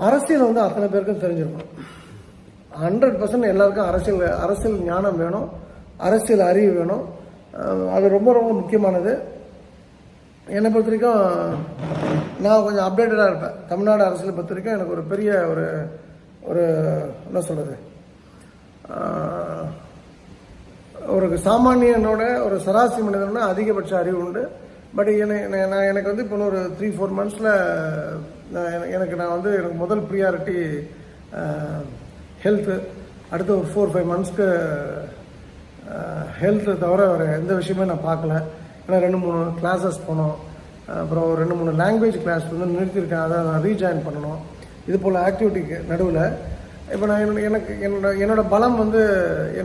அரசியல் வந்து அத்தனை பேருக்கும் தெரிஞ்சிருக்கணும். 100% எல்லாருக்கும் அரசியல் ஞானம் வேணும், அரசியல் அறிவு வேணும். அது ரொம்ப ரொம்ப முக்கியமானது. என்னை பொறுத்த வரைக்கும் நான் கொஞ்சம் அப்டேட்டடாக இருப்பேன். தமிழ்நாடு அரசியலை பொறுத்த வரைக்கும் எனக்கு ஒரு பெரிய ஒரு என்ன சொல்கிறது, ஒரு சாமானியனோட ஒரு சராசரி மனிதனோட அதிகபட்ச அறிவு உண்டு. பட் எனக்கு வந்து இப்போ ஒரு 3-4 மந்த்ஸில் எனக்கு முதல் ப்ரியாரிட்டி ஹெல்த்து. அடுத்து ஒரு 4-5 மந்த்ஸ்க்கு ஹெல்த்தை தவிர வேறு எந்த விஷயமே நான் பார்க்கல. ஏன்னா 2-3 கிளாஸஸ் போனோம், அப்புறம் ஒரு 2-3 லாங்குவேஜ் கிளாஸ் வந்து நிறுத்தியிருக்கேன், அதை நான் ரீஜாயின் பண்ணணும். இது போல் ஆக்டிவிட்டிக்கு நடுவில் இப்போ நான் என்னோட பலம் வந்து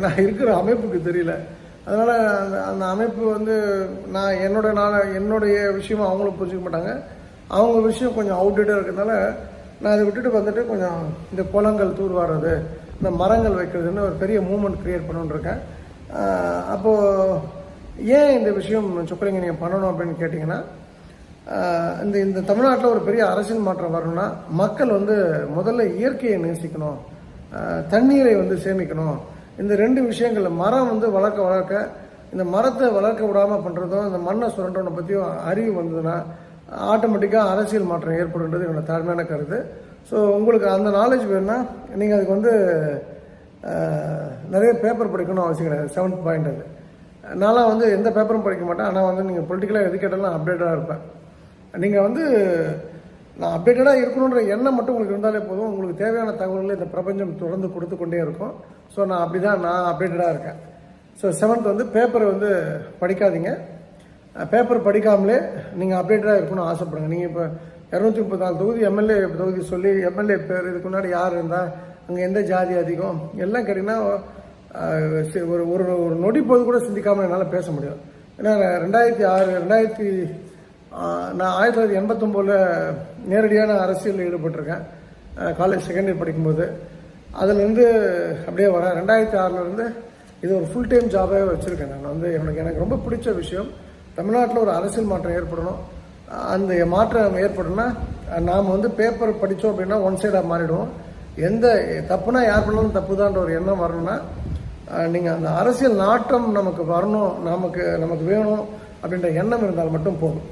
நான் இருக்கிற அமைப்புக்கு தெரியல. அதனால் அந்த அமைப்பு வந்து என்னுடைய விஷயமா அவங்களும் புரிஞ்சிக்க மாட்டாங்க. அவங்க விஷயம் கொஞ்சம் அவுட்டேட்டாக இருக்கிறதுனால நான் இதை விட்டுட்டு வந்துட்டு கொஞ்சம் இந்த குளங்கள் தூர்வாடுறது, இந்த மரங்கள் வைக்கிறதுன்னு ஒரு பெரிய மூமெண்ட் க்ரியேட் பண்ணணுன்னு இருக்கேன். அப்போது ஏன் இந்த விஷயம் சொக்கலிங்கம் நீங்கள் பண்ணணும் அப்படின்னு கேட்டிங்கன்னா, இந்த தமிழ்நாட்டில் ஒரு பெரிய அரசியல் மாற்றம் வரணும்னா மக்கள் வந்து முதல்ல இயற்கையை நேசிக்கணும், தண்ணீரை வந்து சேமிக்கணும். இந்த 2 விஷயங்கள், மரம் வந்து வளர்க்க இந்த மரத்தை வளர்க்க விடாமல் பண்ணுறதும் இந்த மண்ணை சுரண்டனை பற்றியும் அறிவு வந்ததுன்னா ஆட்டோமேட்டிக்காக அரசியல் மாற்றம் ஏற்படுன்றது என்னோட தாழ்மையான கருத்து. ஸோ உங்களுக்கு அந்த நாலேஜ் வேணும்னா நீங்கள் அதுக்கு வந்து நிறைய பேப்பர் படிக்கணும் அவசியம் கிடையாது. 7th பாயிண்ட் அது. நான்லாம் வந்து எந்த பேப்பரும் படிக்க மாட்டேன். ஆனால் வந்து நீங்கள் பொலிட்டிக்கலாக எது கேட்டாலும் அப்டேட்டாக இருப்பேன். நீங்கள் வந்து நான் அப்டேட்டடாக இருக்கணுன்ற எண்ணம் மட்டும் உங்களுக்கு இருந்தாலே போதும். உங்களுக்கு தேவையான தகவல்களை இந்த பிரபஞ்சம் தொடர்ந்து கொடுத்து கொண்டே இருக்கும். ஸோ நான் அப்டேட்டடாக இருக்கேன். ஸோ 7th வந்து பேப்பரை வந்து படிக்காதீங்க. பேப்பர் படிக்காமலே நீங்கள் அப்டேட்டடாக இருக்கணும்னு ஆசைப்படுங்க. நீங்கள் இப்போ 234 தொகுதி எம்எல்ஏ தொகுதி சொல்லி எம்எல்ஏ பேர் இதுக்கு முன்னாடி யார் இருந்தால், அங்கே எந்த ஜாதி அதிகம் எல்லாம் கேட்டிங்கன்னா ஒரு நொடி போது கூட சிந்திக்காமல் என்னால் பேச முடியும். ஏன்னா 2006 நான் 1989 நேரடியான அரசியலில் ஈடுபட்டிருக்கேன். காலேஜ் செகண்ட் இயர் படிக்கும்போது அதுலேருந்து அப்படியே வரேன். 2006 இது ஒரு ஃபுல் டைம் ஜாபாகவே வச்சுருக்கேன். நான் வந்து எனக்கு ரொம்ப பிடிச்ச விஷயம், தமிழ்நாட்டில் ஒரு அரசியல் மாற்றம் ஏற்படணும். அந்த மாற்றம் ஏற்படணும்னா நாம் வந்து பேப்பர் படித்தோம் அப்படின்னா ஒன் சைடாக மாறிடுவோம். எந்த தப்புனா யார் பண்ணாலும் தப்பு தான்ற ஒரு எண்ணம் வரணும்னா நீங்கள் அந்த அரசியல் நாட்டம் நமக்கு வரணும், நமக்கு வேணும் அப்படின்ற எண்ணம் இருந்தால் மட்டும் போதும்.